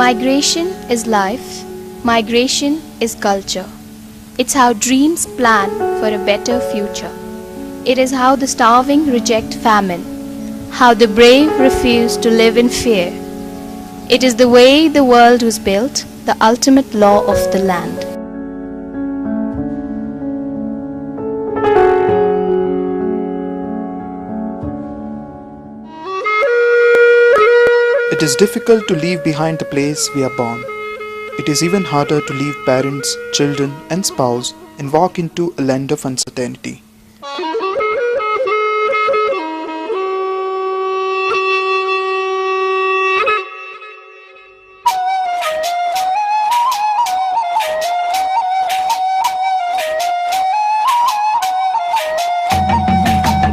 Migration is life, migration is culture. It's how dreams plan for a better future. It is how the starving reject famine, how the brave refuse to live in fear. It is the way the world was built, the ultimate law of the land. It is difficult to leave behind the place we are born. It is even harder to leave parents, children, and spouse and walk into a land of uncertainty.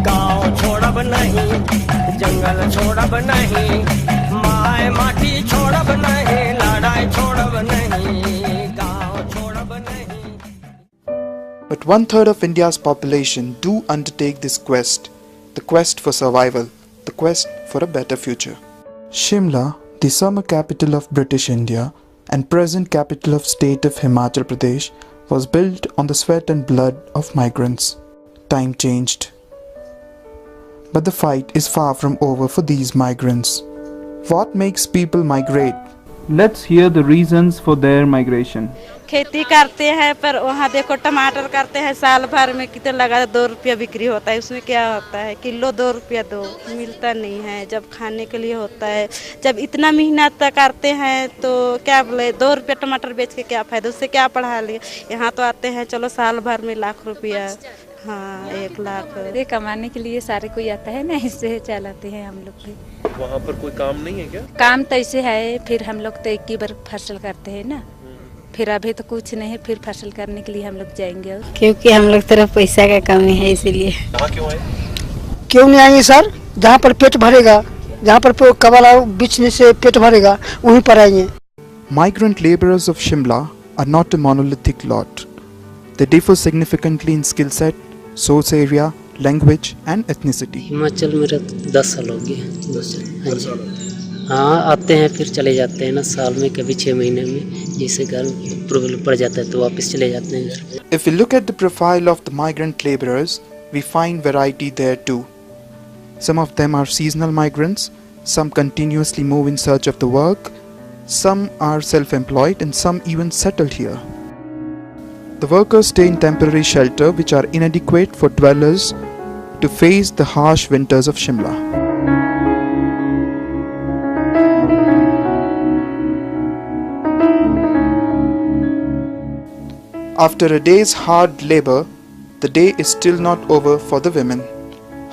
गाँव छोड़ब नहीं, जंगल छोड़ब नहीं, my माटी छोड़ब नहीं, लड़ाई छोड़ब नहीं, गाँव छोड़ब नहीं. But 1/3 of India's population do undertake this quest, the quest for survival, the quest for a better future. Shimla, the summer capital of British India and present capital of state of Himachal Pradesh, was built on the sweat and blood of migrants. Time changed. But the fight is far from over for these migrants. What makes people migrate? Let's hear the reasons for their migration. खेती करते हैं पर वहाँ देखो टमाटर करते हैं साल भर में कितने लगा 2 रुपया बिक्री होता है, उसमें क्या होता है किलो 2 रुपया दो मिलता नहीं है. जब खाने के लिए होता है, जब इतना मेहनत करते हैं तो क्या बोले 2 रुपया टमाटर बेच के क्या फायदा, उससे क्या पढ़ा लिए. यहाँ तो आते हैं चलो साल भर में लाख रुपया, हाँ 1 लाख कमाने के लिए सारे कोई आता है ना, इससे चलाते हैं हम लोग भी. वहाँ पर कोई काम नहीं है क्या? काम तो ऐसे है, फिर हम लोग तो एक ही बार फसल करते हैं ना, फिर अभी तो कुछ नहीं है, फिर फसल करने के लिए हम लोग जाएंगे. क्योंकि हम लोग तरफ पैसा का कमी है इसीलिए. यहाँ क्यों आए? क्यों नहीं आएंगे सर, जहाँ पर पेट भरेगा, जहाँ पर कबाला बेचने से पेट भरेगा वहीं पर आएंगे. Migrant laborers of Shimla are not a monolithic lot. They differ significantly in skill set, source area, language and ethnicity. Himachal में 10 साल हो गए. 10 साल. हाँ आते हैं फिर चले जाते हैं ना, साल में कभी 6 महीने में, जैसे घर प्रॉब्लम पड़ जाता है तो वापस चले जाते हैं घर. If we look at the profile of the migrant laborers, we find variety there too. Some of them are seasonal migrants, some continuously move in search of the work, some are self-employed and some even settled here. The workers stay in temporary shelter which are inadequate for dwellers to face the harsh winters of Shimla. After a day's hard labor, the day is still not over for the women.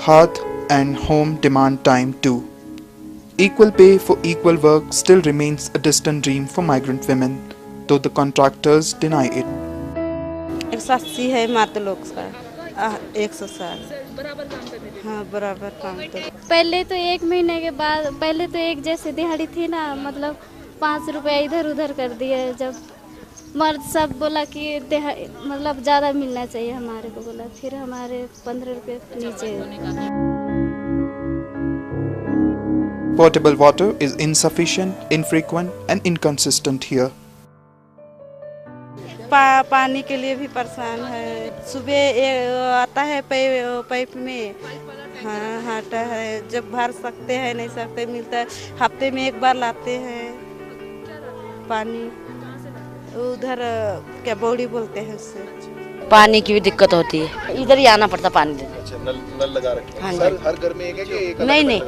Hearth and home demand time too. Equal pay for equal work still remains a distant dream for migrant women, though the contractors deny it. 180 है मर्द लोग का, 160 हाँ बराबर काम. तो पहले तो 1 महीने के बाद, पहले तो एक जैसे दिहाड़ी थी ना, मतलब 5 रुपया इधर उधर कर दिए. जब मर्द सब बोला कि मतलब ज़्यादा मिलना चाहिए हमारे को बोला, फिर हमारे 15 रुपये नीचे. Potable water is insufficient, infrequent and inconsistent here. पानी के लिए भी परेशान है. सुबह आता है पाइप में, हाँ आता है, जब भर सकते हैं नहीं सकते मिलता है. हफ्ते में 1 बार लाते हैं पानी, उधर क्या बौड़ी बोलते हैं उससे. पानी की भी दिक्कत होती है, इधर ही आना पड़ता पानी लेने. अच्छा, नल लगा रखे हैं. हाँ सर हर घर में एक है कि एक? नहीं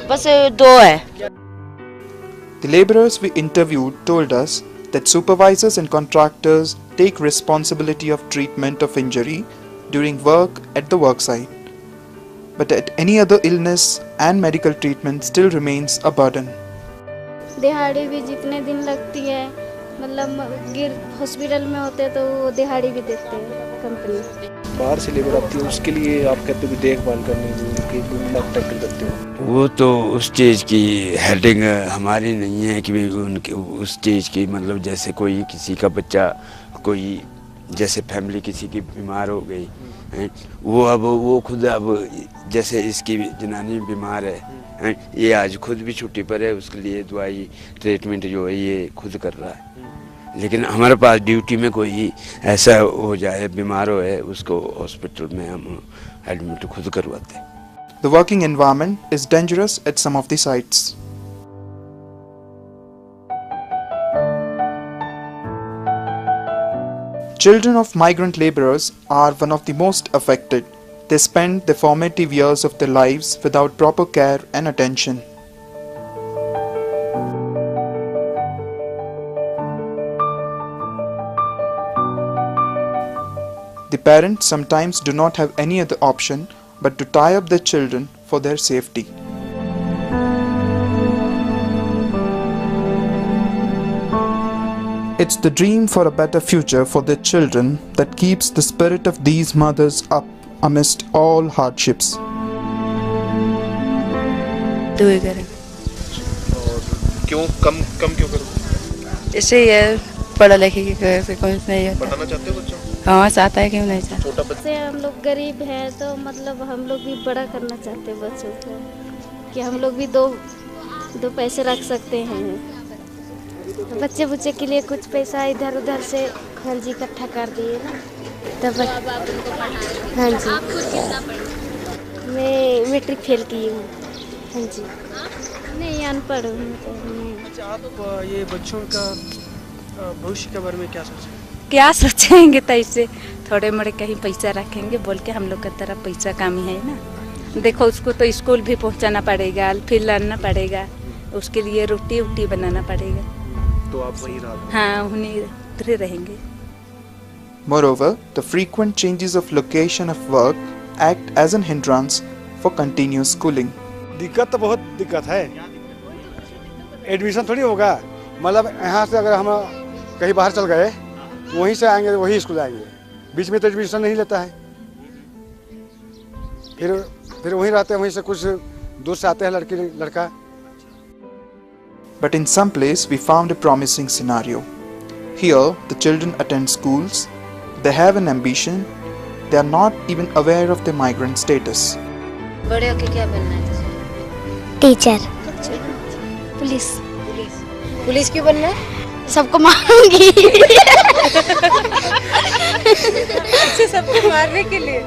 बस 2 है. The laborers we interviewed told us that supervisors and contractors take responsibility of treatment of injury during work at the worksite, but at any other illness and medical treatment still remains a burden. दिहाड़ी भी जितने दिन लगती है, मतलब hospital में होते हैं तो वो दिहाड़ी भी देते हैं कंपनी. बाहर से लेबर आती है, उसके लिए आप कहते हो कि देखभाल करनी है, टैकल करते हो. वो तो उस चीज़ की हेडिंग हमारी नहीं है कि उनके उस चीज़ की, मतलब जैसे कोई किसी का बच्चा कोई जैसे फैमिली किसी की बीमार हो गई हैं, वो खुद अब जैसे इसकी जनानी बीमार है, ये आज खुद भी छुट्टी पर है, उसके लिए दवाई ट्रीटमेंट जो है ये खुद कर रहा है। लेकिन हमारे पास ड्यूटी में कोई ऐसा हो जाए, बीमार हो है, उसको हॉस्पिटल में हम एडमिट खुद करवाते हैं। The working environment is dangerous at some of the sites. Children of migrant laborers are one of the most affected. They spend the formative years of their lives without proper care and attention. The parents sometimes do not have any other option but to tie up their children for their safety. It's the dream for a better future for their children that keeps the spirit of these mothers up amidst all hardships. क्यों कम क्यों करो? इससे ये पढ़ा लिखे की कोई नहीं है। पढ़ाना चाहते हो बच्चों? हाँ चाहता है, क्यों नहीं चाहता। छोटा बच्चा से हम लोग गरीब हैं तो मतलब हम लोग भी बड़ा करना चाहते हैं बच्चों को, कि हम लोग भी दो पैसे रख सकते हैं। तो बच्चे के लिए कुछ पैसा इधर उधर से हाँ जी इकट्ठा कर दिए ना, तब हाँ जी मैं मैट्रिक फेल की हूँ। हाँ जी नहीं अनपढ़ हूँ। अच्छा, आप ये बच्चों का भविष्य के बारे में क्या सोचें? क्या सोचेंगे, तो इससे थोड़े मोड़े कहीं पैसा रखेंगे बोल के, हम लोग की तरफ पैसा कमी है ना। देखो उसको तो स्कूल भी पहुंचाना पड़ेगा, फिर लाना पड़ेगा, उसके लिए रोटी बनाना पड़ेगा। तो आप वहीं रहोगे? हाँ उन्हीं रहेंगे। Moreover, the frequent changes of location of work act as an hindrance for continuous schooling. दिक्कत तो बहुत दिक्कत है, एडमिशन थोड़ी होगा। मतलब यहाँ से अगर हम कहीं बाहर चल गए वहीं से आएंगे वही स्कूल आएंगे, बीच में तो एडमिशन नहीं लेता है। फिर वहीं रहते हैं, वहीं से कुछ दूर से आते हैं लड़का। But in some place we found a promising scenario. Here the children attend schools, they have an ambition, they are not even aware of their migrant status. बड़े होके क्या बनना है? टीचर। पुलिस क्यों बनना है? सबको मारूंगी। सबको मारने के लिए,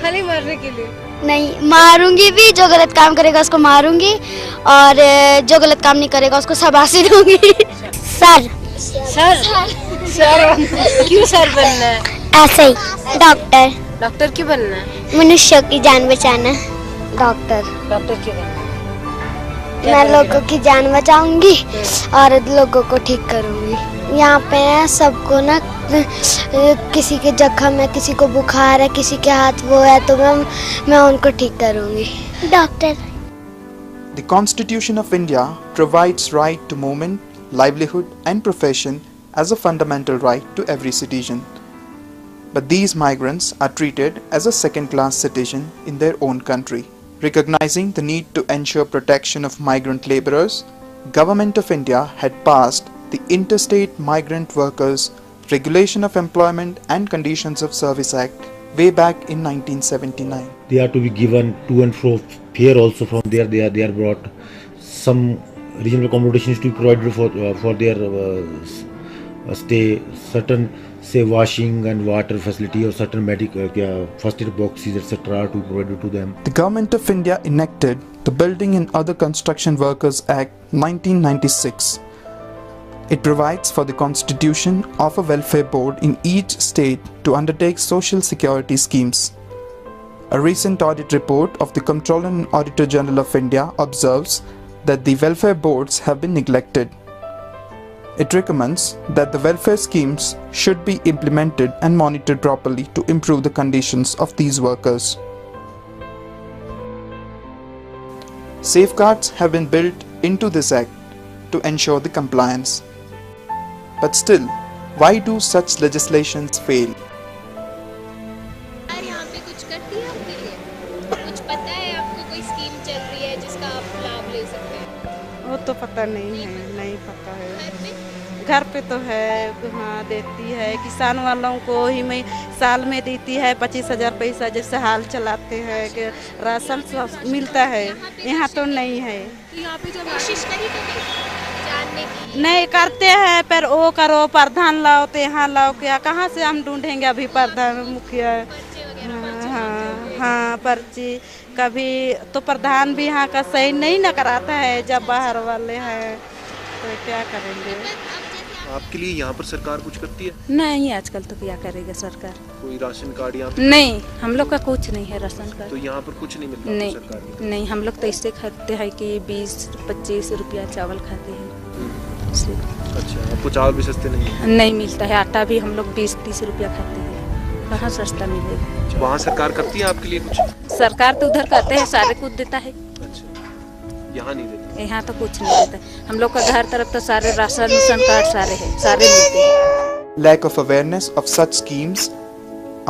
खाली मारने के लिए नहीं, मारूंगी भी, जो गलत काम करेगा उसको मारूंगी और जो गलत काम नहीं करेगा उसको शाबाशी दूंगी। सर क्यों सर बनना है? ऐसे ही। डॉक्टर क्यों बनना है? मनुष्यों की जान बचाना। डॉक्टर क्यों बनना है? मैं लोगों की जान बचाऊंगी और लोगों को ठीक करूंगी। यहाँ पे सबको ना किसी के जख्म है, किसी को बुखार है, किसी के हाथ वो है, तो मैं उनको ठीक करूंगी। Doctor. The Constitution of India provides right to movement, livelihood and profession as a fundamental right to every citizen. But these migrants are treated as a second-class citizen in their own country. Recognizing the need to ensure protection of migrant laborers, Government of India had passed the Interstate Migrant Workers Regulation of Employment and Conditions of Service Act way back in 1979. They are to be given to and fro fare also from there. They are brought. Some reasonable accommodation is to be provided for their stay. Certain say washing and water facility or certain medical first aid boxes etc. are to be provided to them. The Government of India enacted the Building and Other Construction Workers Act 1996. It provides for the constitution of a welfare board in each state to undertake social security schemes. A recent audit report of the Comptroller and Auditor General of India observes that the welfare boards have been neglected. It recommends that the welfare schemes should be implemented and monitored properly to improve the conditions of these workers. Safeguards have been built into this act to ensure the compliance. But still, why do such legislations fail? यहाँ पे कुछ करती है आपके लिए? कुछ पता है आपको, कोई स्कीम चल रही है जिसका आप लाभ ले सकते हैं? वो तो पता नहीं है, नहीं पता है। घर पे तो है, हाँ देती है। किसान वालों को ही में साल में देती है 25,000 पैसा, जैसे हाल चलाते हैं कि राशन सब मिलता है। यहाँ तो नहीं है। यहाँ पे जो कोशिश नहीं करते जानने की, नहीं करते हैं, पर वो करो प्रधान लाओ तो यहाँ लाओ, क्या कहाँ से हम ढूंढेंगे अभी प्रधान मुखिया। हाँ पर्ची कभी तो प्रधान भी यहाँ का सही नहीं न कराता है, जब बाहर वाले हैं तो क्या करेंगे। आपके लिए यहाँ पर सरकार कुछ करती है? नहीं, आजकल तो क्या करेगा सरकार। कोई राशन कार्ड यहाँ नहीं, हम लोग का कुछ नहीं है राशन कार्ड। तो यहाँ पर कुछ नहीं मिलता नहीं, सरकार की? नहीं, हम लोग तो इससे खाते हैं कि 20-25 रुपया चावल खाते हैं। अच्छा, आपको चावल भी सस्ते नहीं है? नहीं मिलता है, आटा भी हम लोग 20-30 रुपया खाते हैं, कहाँ सस्ता मिलेगा। वहाँ सरकार करती है आपके लिए कुछ? सरकार तो उधर करते हैं, सारे कुछ देता है। यहाँ नहीं देता? यहाँ तो कुछ नहीं देता। हम लोग का घर तरफ तो सारे राशन कार्ड सारे हैं, सारे मिलते हैं। Lack of awareness of such schemes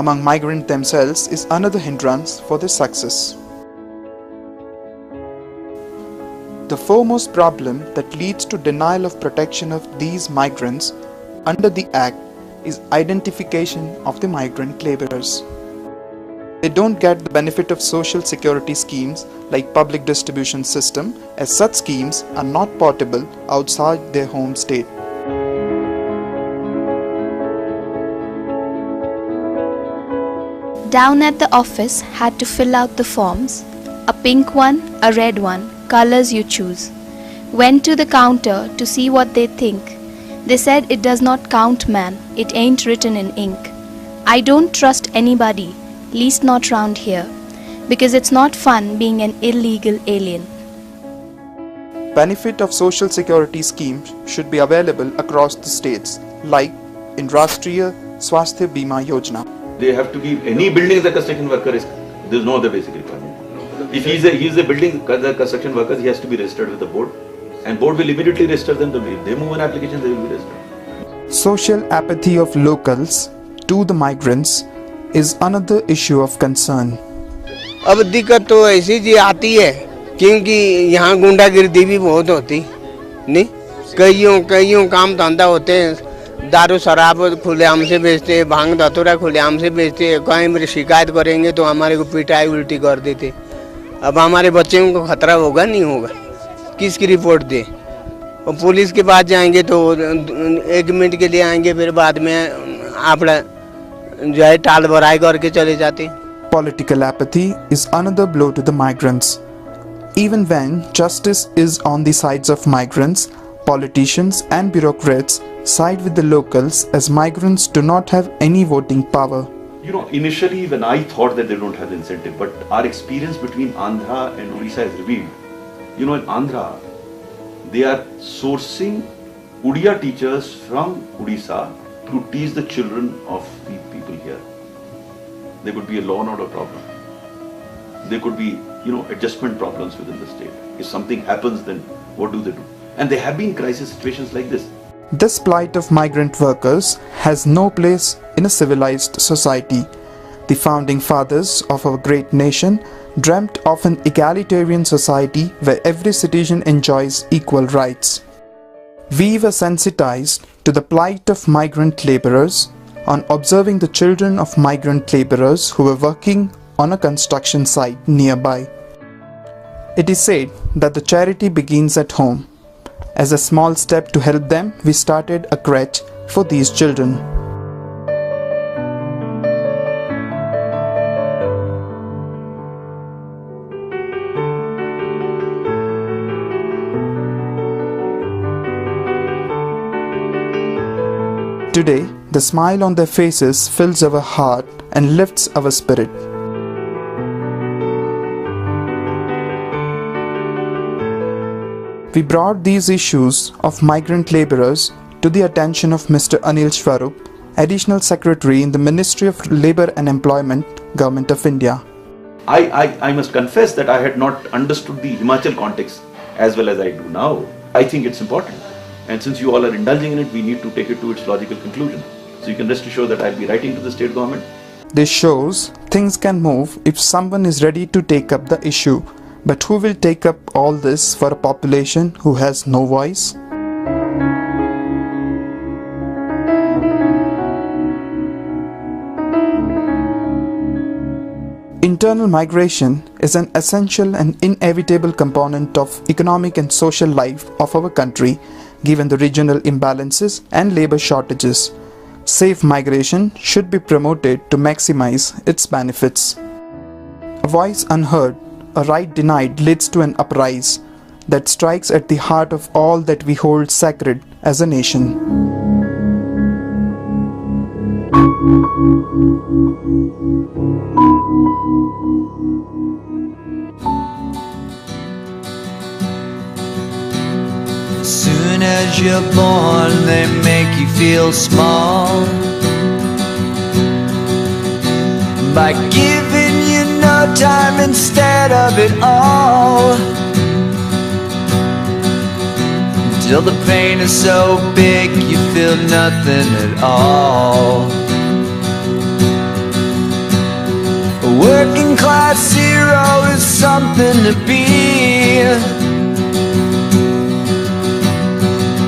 among migrants themselves is another hindrance for their success. The foremost problem that leads to denial of protection of these migrants under the Act is identification of the migrant laborers. They don't get the benefit of social security schemes like public distribution system, as such schemes are not portable outside their home state. Down at the office had to fill out the forms, a pink one, a red one, colors you choose. Went to the counter to see what they think. They said it does not count, man, it ain't written in ink. I don't trust anybody, least not round here, because it's not fun being an illegal alien. Benefit of social security schemes should be available across the states, like in Rashtriya Swasthya Bima Yojana. They have to give any building the construction worker is, there is no other basic requirement. If he is a building the construction worker, he has to be registered with the board, and board will immediately register them. If they move an application, they will be registered. Social apathy of locals to the migrants is another issue of concern. अब दिक्कत तो ऐसी जी आती है क्योंकि यहाँ गुंडागिर्दी भी बहुत होती नहीं, कईयों काम धंधा होते हैं, दारू शराब खुलेआम से बेचते, भांग धतूरा खुलेआम से बेचते, कहीं मेरी शिकायत करेंगे तो हमारे को पिटाई उल्टी कर देते। अब हमारे बच्चों को खतरा होगा नहीं होगा, किसकी रिपोर्ट दे? और पुलिस के पास जाएंगे तो 1 मिनट के लिए आएंगे, फिर बाद में आप जो है टाल बराई करके चले जाते। Political apathy is another blow to the migrants. Even when justice is on the sides of migrants, politicians and bureaucrats side with the locals, as migrants do not have any voting power. You know, initially when I thought that they don't have the incentive, but our experience between Andhra and Odisha has revealed, you know, in Andhra, they are sourcing Odia teachers from Odisha to teach the children of the people here. There could be a law and order problem. There could be, you know, adjustment problems within the state. If something happens, then what do they do? And there have been crisis situations like this. This plight of migrant workers has no place in a civilized society. The founding fathers of our great nation dreamt of an egalitarian society where every citizen enjoys equal rights. We were sensitized to the plight of migrant laborers on observing the children of migrant laborers who were working on a construction site nearby. It is said that the charity begins at home. As a small step to help them, we started a crèche for these children. Today, the smile on their faces fills our heart and lifts our spirit. We brought these issues of migrant laborers to the attention of Mr. Anil Swarup, Additional Secretary in the Ministry of Labour and Employment, Government of India. I must confess that I had not understood the Himachal context as well as I do now. I think it's important. And since you all are indulging in it, we need to take it to its logical conclusion. So you can rest assured that I'll be writing to the state government. This shows things can move if someone is ready to take up the issue. But who will take up all this for a population who has no voice? Internal migration is an essential and inevitable component of economic and social life of our country, given the regional imbalances and labor shortages. Safe migration should be promoted to maximize its benefits. A voice unheard, a right denied leads to an uprise that strikes at the heart of all that we hold sacred as a nation. As soon as you're born, they make you feel small by giving you no time instead of it all, till the pain is so big you feel nothing at all. A working class hero is something to be.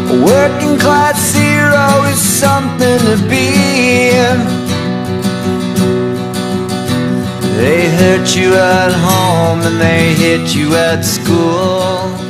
A working class hero is something to be. They hurt you at home and they hit you at school.